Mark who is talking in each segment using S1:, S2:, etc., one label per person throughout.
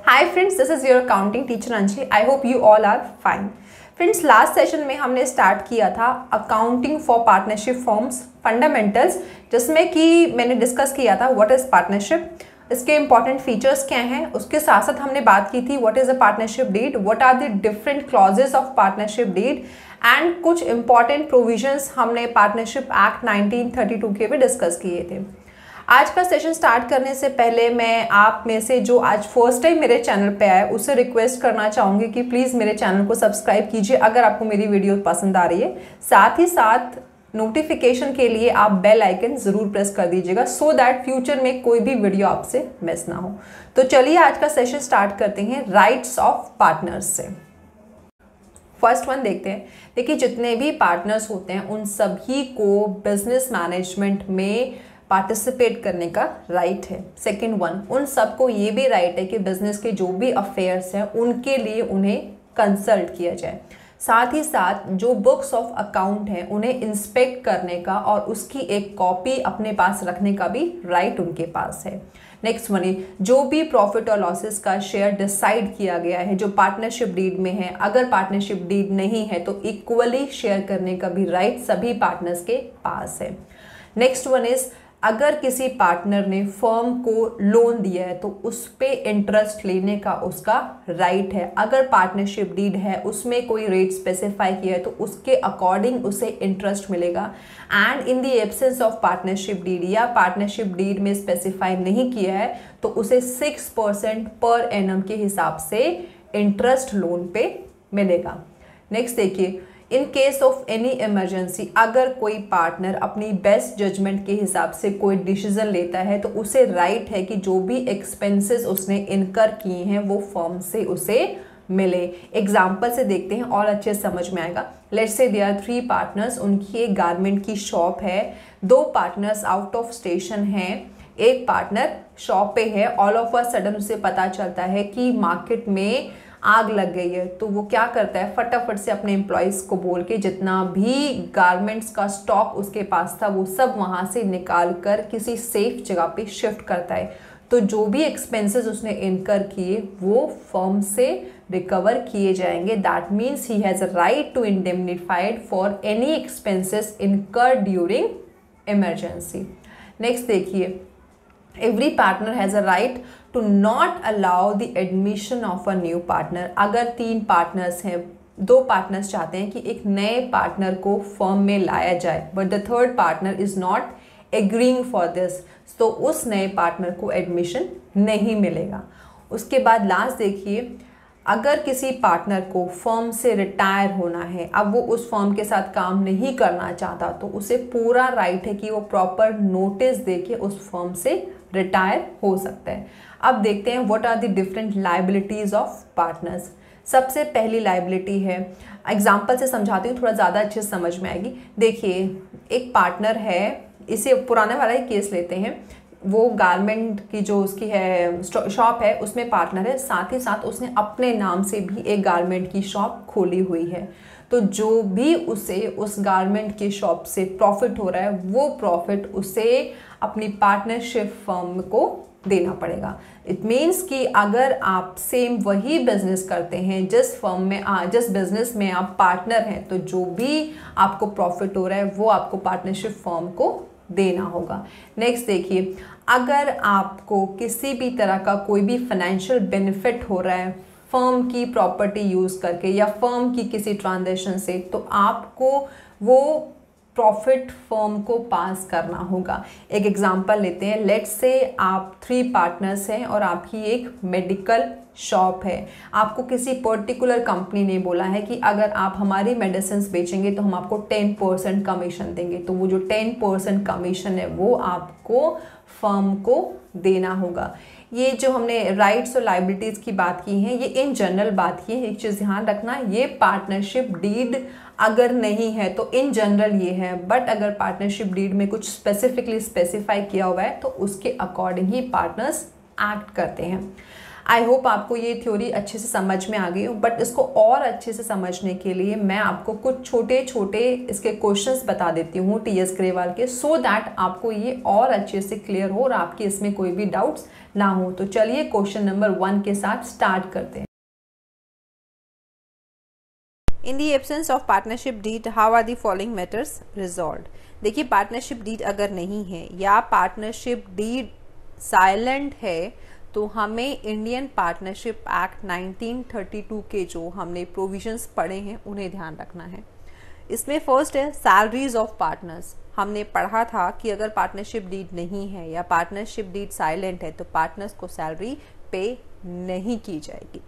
S1: Hi friends, this is your accounting teacher Anjali. I hope you all are fine. Friends last session में हमने start किया था accounting for partnership forms fundamentals, जिसमें कि मैंने discuss किया था व्हाट इज़ पार्टनरशिप, इसके इंपॉर्टेंट फीचर्स क्या हैं। उसके साथ साथ हमने बात की थी what is a partnership deed, what are the different clauses of partnership deed and कुछ इंपॉर्टेंट प्रोविजंस हमने पार्टनरशिप एक्ट 1932 के भी डिस्कस किए थे। आज का सेशन स्टार्ट करने से पहले मैं आप में से जो आज फर्स्ट टाइम मेरे चैनल पे आए उससे रिक्वेस्ट करना चाहूँगी कि प्लीज़ मेरे चैनल को सब्सक्राइब कीजिए अगर आपको मेरी वीडियो पसंद आ रही है। साथ ही साथ नोटिफिकेशन के लिए आप बेल आइकन ज़रूर प्रेस कर दीजिएगा सो दैट फ्यूचर में कोई भी वीडियो आपसे मिस ना हो। तो चलिए आज का सेशन स्टार्ट करते हैं राइट्स ऑफ पार्टनर्स से। फर्स्ट वन देखते हैं। देखिए, जितने भी पार्टनर्स होते हैं उन सभी को बिजनेस मैनेजमेंट में पार्टिसिपेट करने का राइट है। सेकंड वन, उन सबको ये भी राइट है कि बिजनेस के जो भी अफेयर्स हैं उनके लिए उन्हें कंसल्ट किया जाए। साथ ही साथ जो बुक्स ऑफ अकाउंट हैं उन्हें इंस्पेक्ट करने का और उसकी एक कॉपी अपने पास रखने का भी राइट उनके पास है। नेक्स्ट वन, जो भी प्रॉफिट और लॉसेस का शेयर डिसाइड किया गया है जो पार्टनरशिप डीड में है, अगर पार्टनरशिप डीड नहीं है तो इक्वली शेयर करने का भी राइट सभी पार्टनर्स के पास है। नेक्स्ट वन इज, अगर किसी पार्टनर ने फर्म को लोन दिया है तो उस पे इंटरेस्ट लेने का उसका राइट है। अगर पार्टनरशिप डीड है उसमें कोई रेट स्पेसिफाई किया है तो उसके अकॉर्डिंग उसे इंटरेस्ट मिलेगा। And in the absence of partnership deed या पार्टनरशिप डीड में स्पेसिफाई नहीं किया है तो उसे 6% पर एनम के हिसाब से इंटरेस्ट लोन पे मिलेगा। नेक्स्ट देखिए, in case of any emergency, अगर कोई पार्टनर अपनी बेस्ट जजमेंट के हिसाब से कोई डिसीजन लेता है तो उसे राइट है कि जो भी एक्सपेंसेस उसने इनकर किए हैं वो फर्म से उसे मिले। एग्जाम्पल से देखते हैं और अच्छे समझ में आएगा। Let's say there are 3 partners, उनकी एक गारमेंट की शॉप है। 2 पार्टनर्स आउट ऑफ स्टेशन हैं, एक पार्टनर शॉप पे है। ऑल ऑफ अ सडन उसे पता चलता है कि मार्केट में आग लग गई है, तो वो क्या करता है, फटाफट से अपने एम्प्लॉयज़ को बोल के जितना भी गारमेंट्स का स्टॉक उसके पास था वो सब वहाँ से निकाल कर किसी सेफ जगह पे शिफ्ट करता है। तो जो भी एक्सपेंसेस उसने इनकर किए वो फर्म से रिकवर किए जाएंगे। That means he has a right to indemnified for any expenses incur during emergency. Next देखिए, every partner has a right to not allow the admission of a new partner। अगर 3 partners हैं, 2 partners चाहते हैं कि एक नए partner को firm में लाया जाए but the third partner is not agreeing for this, तो उस नए पार्टनर को एडमिशन नहीं मिलेगा। उसके बाद लास्ट देखिए, अगर किसी पार्टनर को फर्म से रिटायर होना है, अब वो उस फर्म के साथ काम नहीं करना चाहता तो उसे पूरा राइट है कि वो प्रॉपर नोटिस देके उस फर्म से रिटायर हो सकता है। अब देखते हैं what are the different liabilities of partners. सबसे पहली लायबिलिटी है, एग्जाम्पल से समझाती हूँ थोड़ा ज़्यादा अच्छे समझ में आएगी। देखिए, एक पार्टनर है, इसे पुराने वाला ही केस लेते हैं। वो गारमेंट की जो उसकी है शॉप है उसमें पार्टनर है, साथ ही साथ उसने अपने नाम से भी एक गारमेंट की शॉप खोली हुई है। तो जो भी उसे उस गारमेंट की शॉप से प्रॉफिट हो रहा है वो प्रॉफिट उसे अपनी पार्टनरशिप फर्म को देना पड़ेगा। इट मीन्स कि अगर आप सेम वही बिजनेस करते हैं जिस फर्म में जिस बिजनेस में आप पार्टनर हैं तो जो भी आपको प्रॉफिट हो रहा है वो आपको पार्टनरशिप फर्म को देना होगा। नेक्स्ट देखिए, अगर आपको किसी भी तरह का कोई भी फाइनेंशियल बेनिफिट हो रहा है फर्म की प्रॉपर्टी यूज़ करके या फर्म की किसी ट्रांजैक्शन से, तो आपको वो प्रॉफिट फर्म को पास करना होगा। एक एग्जांपल लेते हैं। लेट्स से आप 3 पार्टनर्स हैं और आपकी एक मेडिकल शॉप है। आपको किसी पर्टिकुलर कंपनी ने बोला है कि अगर आप हमारी मेडिसिन बेचेंगे तो हम आपको 10% कमीशन देंगे, तो वो जो 10% कमीशन है वो आपको फर्म को देना होगा। ये जो हमने राइट्स और लायबिलिटीज़ की बात की है ये इन जनरल बात की है। एक चीज़ ध्यान रखना, ये पार्टनरशिप डीड अगर नहीं है तो इन जनरल ये है, बट अगर पार्टनरशिप डीड में कुछ स्पेसिफिकली स्पेसिफाई किया हुआ है तो उसके अकॉर्डिंग ही पार्टनर्स एक्ट करते हैं। आई होप आपको ये थ्योरी अच्छे से समझ में आ गई हो, बट इसको और अच्छे से समझने के लिए मैं आपको कुछ छोटे छोटे इसके क्वेश्चंस बता देती हूँ टीएस ग्रेवाल के, सो दैट आपको ये और अच्छे से क्लियर हो और आपके इसमें कोई भी डाउट्स ना हो। तो चलिए क्वेश्चन नंबर 1 के साथ स्टार्ट करते हैं। In the absence of partnership deed how are the following matters resolved. देखिए पार्टनरशिप डीड अगर नहीं है या पार्टनरशिप डीड साइलेंट है तो हमें इंडियन पार्टनरशिप एक्ट 1932 के जो हमने प्रोविजंस पढ़े हैं उन्हें ध्यान रखना है। इसमें फर्स्ट है सैलरीज ऑफ पार्टनर्स। हमने पढ़ा था कि अगर पार्टनरशिप डीड नहीं है या पार्टनरशिप डीड साइलेंट है तो पार्टनर्स को सैलरी पे नहीं की जाएगी।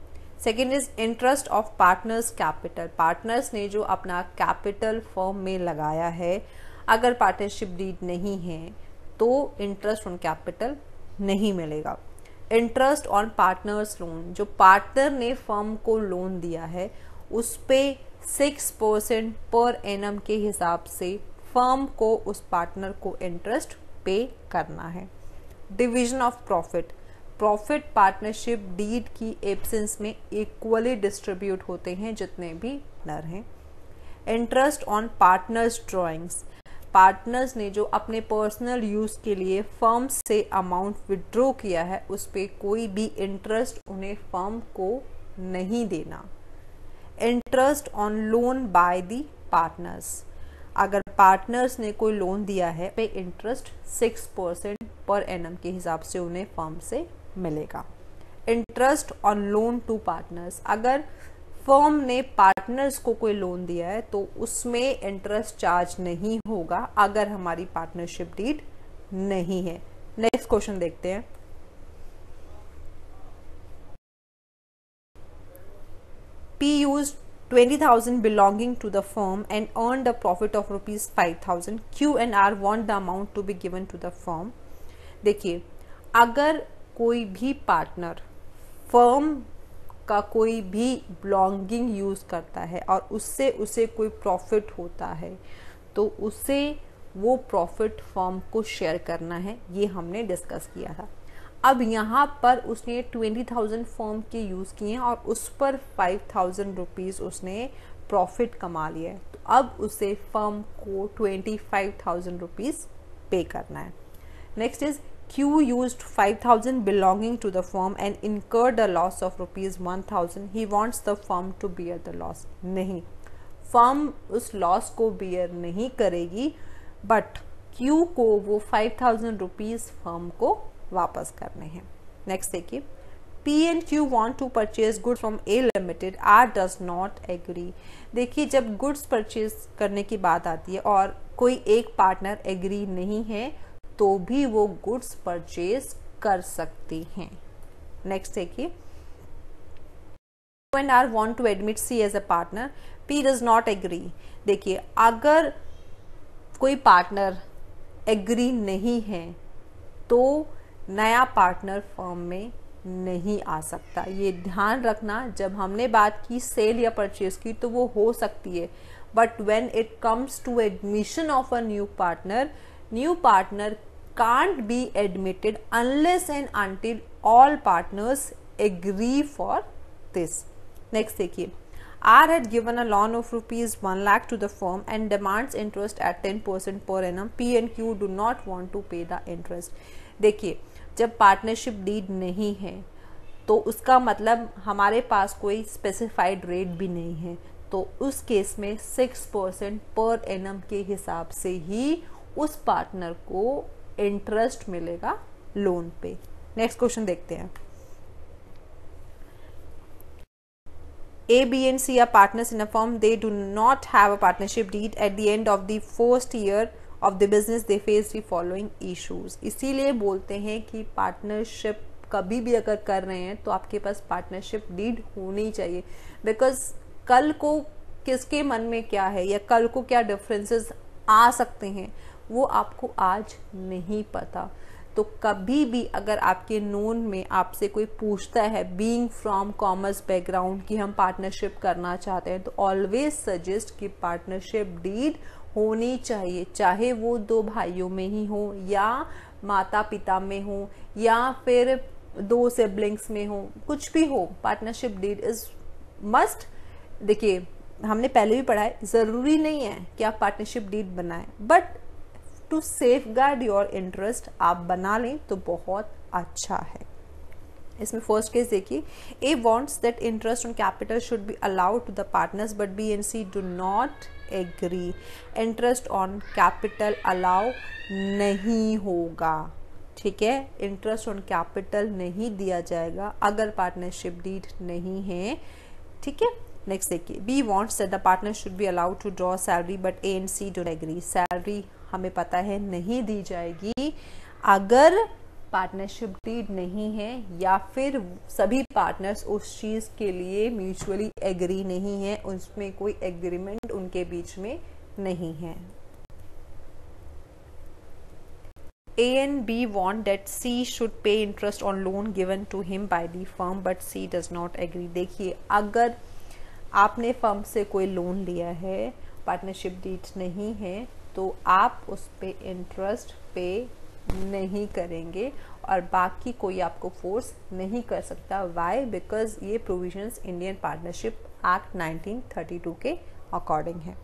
S1: Second is interest of partners capital. Partners ने जो अपना कैपिटल फर्म में लगाया है, अगर पार्टनरशिप डीड नहीं है तो इंटरेस्ट ऑन कैपिटल नहीं मिलेगा। इंटरेस्ट ऑन पार्टनर्स लोन, जो पार्टनर ने फर्म को लोन दिया है उस पे 6% पर एनम के हिसाब से फर्म को उस पार्टनर को इंटरेस्ट पे करना है। Division of profit, profit partnership deed की एब्सेंस में इक्वली डिस्ट्रीब्यूट होते हैं जितने भी पार्टनर हैं। Interest on partners drawings, partners ने जो अपने पर्सनल यूज के लिए फर्म से अमाउंट विड्रॉ किया है उस पे कोई भी इंटरेस्ट उन्हें फर्म को नहीं देना। Interest on loan by the partners, अगर पार्टनर्स ने कोई लोन दिया है पे इंटरेस्ट 6% पर एनम के हिसाब से उन्हें फर्म से मिलेगा। Interest on loan to partners, अगर फर्म ने पार्टनर्स को कोई लोन दिया है तो उसमें इंटरेस्ट चार्ज नहीं होगा अगर हमारी पार्टनरशिप डीड नहीं है। नेक्स्ट क्वेश्चन देखते हैं। P used 20,000 belonging to the firm and earned a profit of rupees 5,000. Q and R want the amount to be given to the firm. देखिए अगर कोई भी पार्टनर फर्म का कोई भी बिलोंगिंग यूज करता है और उससे उसे कोई प्रॉफिट होता है तो उसे वो प्रॉफिट फर्म को शेयर करना है, ये हमने डिस्कस किया था। अब यहाँ पर उसने 20,000 फर्म के यूज किए हैं और उस पर 5,000 रुपीज उसने प्रॉफिट कमा लिया है, तो अब उसे फर्म को 25,000 रुपीज पे करना है। Next is Q used 5,000 belonging to the firm and incurred a loss of rupees 1,000. He wants the firm to bear the loss. नहीं, फर्म उस लॉस को बियर नहीं करेगी, बट Q को वो 5,000 रुपीज फर्म को वापस करने हैं। नेक्स्ट देखिए, P and Q want to purchase goods from A Limited. R does not agree. देखिए जब गुड्स परचेज करने की बात आती है और कोई एक पार्टनर एग्री नहीं है तो भी वो गुड्स परचेज कर सकती हैं। नेक्स्ट देखिए, Q and R want to admit C as a partner. P does not agree. देखिए अगर कोई पार्टनर एग्री नहीं है तो नया पार्टनर फर्म में नहीं आ सकता। ये ध्यान रखना, जब हमने बात की सेल या परचेज की तो वो हो सकती है, but when it comes to admission of a new partner can't be admitted unless and until all partners agree for this. Next देखिए, R had given a loan of rupees 1 lakh to the firm and demands interest at 10% per annum. P and Q do not want to pay the interest. देखिए जब partnership deed नहीं है तो उसका मतलब हमारे पास कोई स्पेसिफाइड रेट भी नहीं है, तो उस केस में 6% पर एनम के हिसाब से ही उस पार्टनर को इंटरेस्ट मिलेगा लोन पे। नेक्स्ट क्वेश्चन देखते हैं। A, B and C are partners in a firm. They do not have a partnership deed. At the end of the first year of the business, they face the following issues. इसीलिए बोलते हैं कि partnership कभी भी अगर कर रहे हैं तो आपके पास पार्टनरशिप डीड होनी चाहिए, बिकॉज कल को किसके मन में क्या है या कल को क्या डिफरेंसेस आ सकते हैं वो आपको आज नहीं पता। तो कभी भी अगर आपके नोन में आपसे कोई पूछता है बीइंग फ्रॉम कॉमर्स बैकग्राउंड कि हम पार्टनरशिप करना चाहते हैं, तो ऑलवेज सजेस्ट कि पार्टनरशिप डीड होनी चाहिए, चाहे वो दो भाइयों में ही हो या माता पिता में हो या फिर दो सिबलिंग्स में हो, कुछ भी हो, पार्टनरशिप डीड इज मस्ट। देखिए हमने पहले भी पढ़ा है, ज़रूरी नहीं है कि आप पार्टनरशिप डीड बनाएं, but to safeguard your interest आप बना लें तो बहुत अच्छा है। इसमें फर्स्ट केस देखिए, A wants that interest on capital should be allowed to the partners but B and C do not agree. Interest on capital allow नहीं होगा, ठीक है, इंटरेस्ट ऑन कैपिटल नहीं दिया जाएगा अगर पार्टनरशिप डीड नहीं है, ठीक है। नेक्स्ट देखिए, B wants that the partner should be allowed to draw salary but A and C don't agree. Salary हमें पता है नहीं दी जाएगी अगर पार्टनरशिप डीड नहीं है या फिर सभी पार्टनर्स उस चीज के लिए म्यूचुअली एग्री नहीं है, उसमें कोई एग्रीमेंट उनके बीच में नहीं है। A and B want that C should pay interest on loan given to him by the firm but C does not agree। देखिए अगर आपने फर्म से कोई लोन लिया है, पार्टनरशिप डीड नहीं है, तो आप उस पे इंटरेस्ट पे नहीं करेंगे और बाकी कोई आपको फोर्स नहीं कर सकता। वाई? बिकॉज ये प्रोविजंस इंडियन पार्टनरशिप एक्ट 1932 के अकॉर्डिंग है।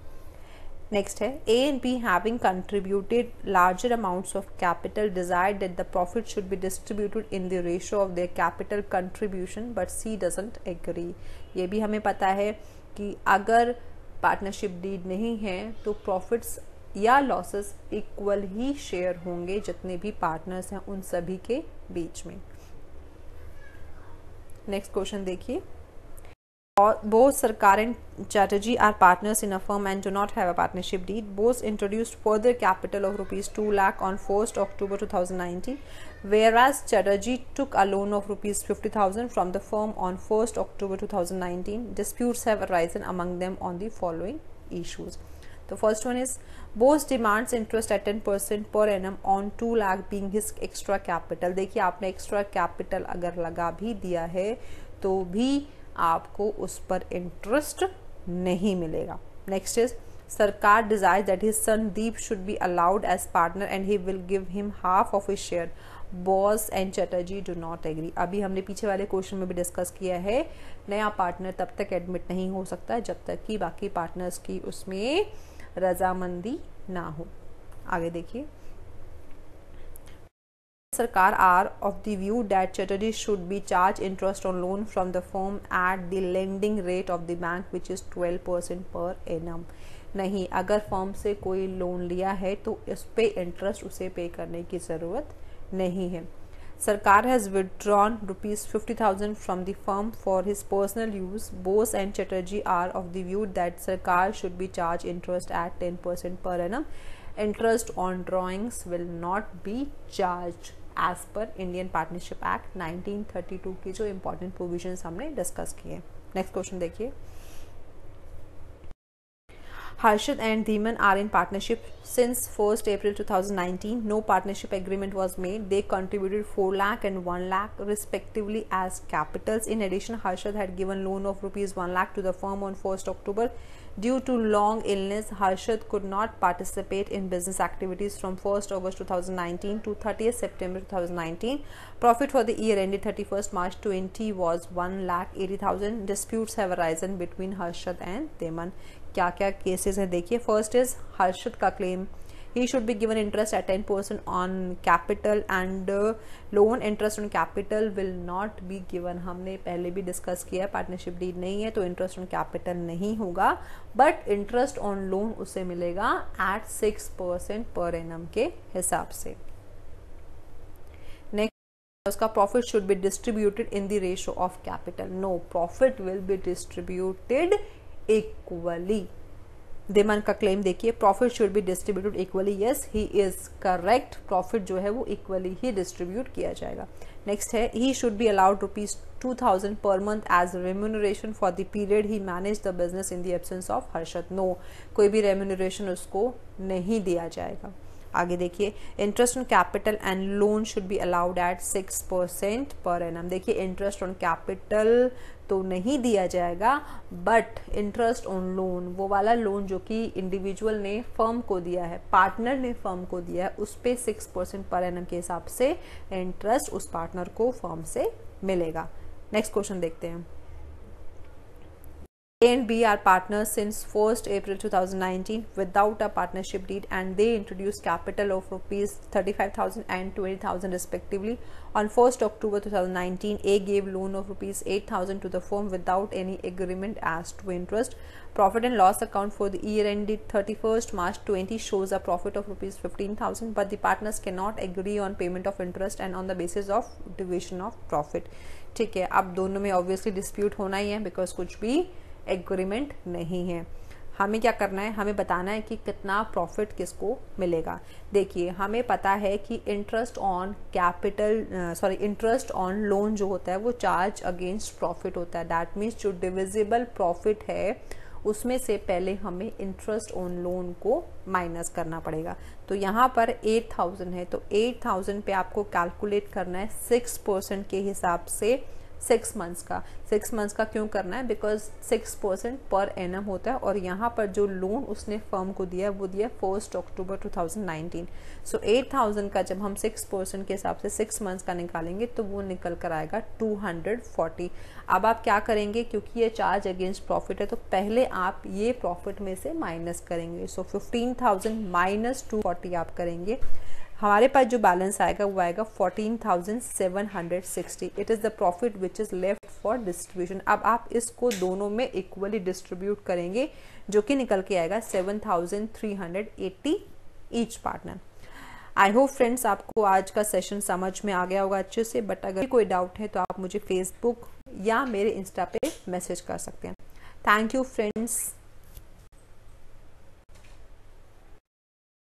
S1: नेक्स्ट है, A and B having contributed larger amounts of capital desired that the profit should be distributed in the ratio of their capital contribution but C doesn't agree। ये भी हमें पता है कि अगर पार्टनरशिप डीड नहीं है तो प्रॉफिट्स या लॉसेस इक्वल ही शेयर होंगे जितने भी पार्टनर्स हैं उन सभी के बीच में। नेक्स्ट क्वेश्चन देखिए, both Sarkar and Chatterjee are partners in a firm and do not have a partnership deed. Both introduced further capital of rupees 2 lakh on 1st October 2019, whereas Chatterjee took a loan of rupees 50,000 from the firm on 1st October 2019. Disputes have arisen among them on the following issues. The first one is, both demands interest at 10% per annum on 2 lakh being his extra capital। देखिए आपने extra capital अगर लगा भी दिया है तो भी आपको उस पर इंटरेस्ट नहीं मिलेगा। Next is, Sarkar desire that his son Deep should be allowed as partner and he will give him half of his share. Bose and Chatterjee do not agree. अभी हमने पीछे वाले क्वेश्चन में भी डिस्कस किया है, नया पार्टनर तब तक एडमिट नहीं हो सकता जब तक कि बाकी पार्टनर्स की उसमें रजामंदी ना हो। आगे देखिए, Sarkar are of the view that Chatterjee should be charged interest on loan from the firm at the lending rate of the bank which is 12% per annum। नहीं, अगर फर्म से कोई लोन लिया है तो इस पे इंटरेस्ट उसे पे करने की ज़रूरत नहीं है। Sarkar has withdrawn rupees 50,000 from the firm for his personal use. Bose and Chatterjee are of the view that Sarkar should be charged interest at 10% per annum। Interest on drawings will not be charged as per Indian partnership act 1932 की जो important provisions हमने discuss किए। Next question देखिए, Harshad and Dhiman are in partnership since 1st April 2019. No partnership agreement was made. They contributed 4 lakh and 1 lakh respectively as capitals. In addition, Harshad had given loan of rupees 1 lakh to the firm on 1st October. Due to long illness, Harshad could not participate in business activities from 1st August 2019 to 30th September 2019. Profit for the year ended 31st March 20 was 1,80,000. Disputes have arisen between Harshad and Dhiman। क्या क्या cases हैं देखिए। First is Harshad का claim, he should be given interest eight 10% on capital and loan interest on capital will not be given. हमने पहले भी discuss किया है, पार्टनरशिप डीड नहीं है तो इंटरेस्ट ऑन कैपिटल नहीं होगा, बट इंटरेस्ट ऑन लोन उसे मिलेगा एट 6% पर एनम के हिसाब से। नेक्स्ट, उसका profit should be distributed in the ratio of capital. No, profit will be distributed equally. Dhiman का क्लेम देखिए, profit should be distributed equally. Yes, he is correct, profit जो है वो equally ही distribute किया जाएगा। नेक्स्ट है, he should be allowed rupees 2,000 per month as remuneration for the period he manage the business in the absence of Harshad. No, कोई भी remuneration उसको नहीं दिया जाएगा। आगे देखिए, interest on capital and loan should be allowed at 6% per annum. देखिए interest on capital तो नहीं दिया जाएगा, बट इंटरेस्ट ऑन लोन, वो वाला लोन जो कि इंडिविजुअल ने फर्म को दिया है, पार्टनर ने फर्म को दिया है, उस पे 6% पर एनम के हिसाब से इंटरेस्ट उस पार्टनर को फर्म से मिलेगा। नेक्स्ट क्वेश्चन देखते हैं। A and B are partners since 1st April 2019 without a partnership deed, and they introduced capital of rupees 35,000 and 20,000 respectively. On 1st October 2019, A gave loan of rupees 8,000 to the firm without any agreement as to interest. Profit and loss account for the year ended 31st March 20 shows a profit of rupees 15,000, but the partners cannot agree on payment of interest and on the basis of division of profit. ठीक है, अब दोनों में obviously dispute होना ही है, because कुछ भी agreement नहीं है। हमें क्या करना है, हमें बताना है कि कितना प्रॉफिट किसको मिलेगा। देखिए हमें पता है कि interest on capital interest on loan जो होता है वो चार्ज अगेंस्ट प्रॉफिट होता है। दैट मीन्स जो डिविजिबल प्रॉफिट है उसमें से पहले हमें इंटरेस्ट ऑन लोन को माइनस करना पड़ेगा। तो यहाँ पर 8,000 है, तो 8,000 पे आपको कैलकुलेट करना है 6% के हिसाब से 6 मंथ्स का। 6 मंथ्स का क्यों करना है, बिकॉज 6% पर एनम होता है, और यहाँ पर जो लोन उसने फर्म को दिया वो दिया 1 अक्टूबर 2019। सो 8,000 का जब हम 6% के हिसाब से 6 मंथ्स का निकालेंगे तो वो निकल कर आएगा 240। अब आप क्या करेंगे, क्योंकि ये चार्ज अगेंस्ट प्रॉफिट है तो पहले आप ये प्रॉफिट में से माइनस करेंगे। सो 15,000 माइनस 240 आप करेंगे, हमारे पास जो बैलेंस आएगा वो आएगा 14,760। It is the profit which is left for distribution. अब आप इसको दोनों में इक्वली डिस्ट्रीब्यूट करेंगे, जो कि निकल के आएगा 7,380 each partner. I hope friends आपको आज का सेशन समझ में आ गया होगा अच्छे से, बट अगर कोई डाउट है तो आप मुझे फेसबुक या मेरे इंस्टा पे मैसेज कर सकते हैं। Thank you friends.